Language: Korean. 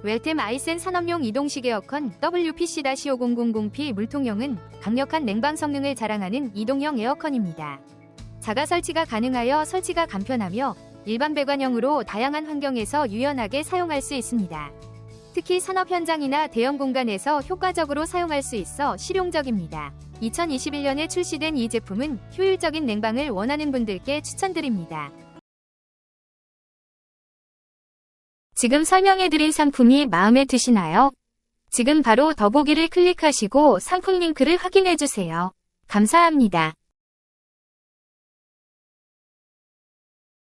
웰템 아이센 산업용 이동식 에어컨 WPC-5000P 물통형은 강력한 냉방 성능을 자랑하는 이동형 에어컨입니다. 자가 설치가 가능하여 설치가 간편하며 일반 배관형으로 다양한 환경에서 유연하게 사용할 수 있습니다. 특히 산업 현장이나 대형 공간에서 효과적으로 사용할 수 있어 실용적입니다. 2021년에 출시된 이 제품은 효율적인 냉방을 원하는 분들께 추천드립니다. 지금 설명해드린 상품이 마음에 드시나요? 지금 바로 더보기를 클릭하시고 상품 링크를 확인해주세요. 감사합니다.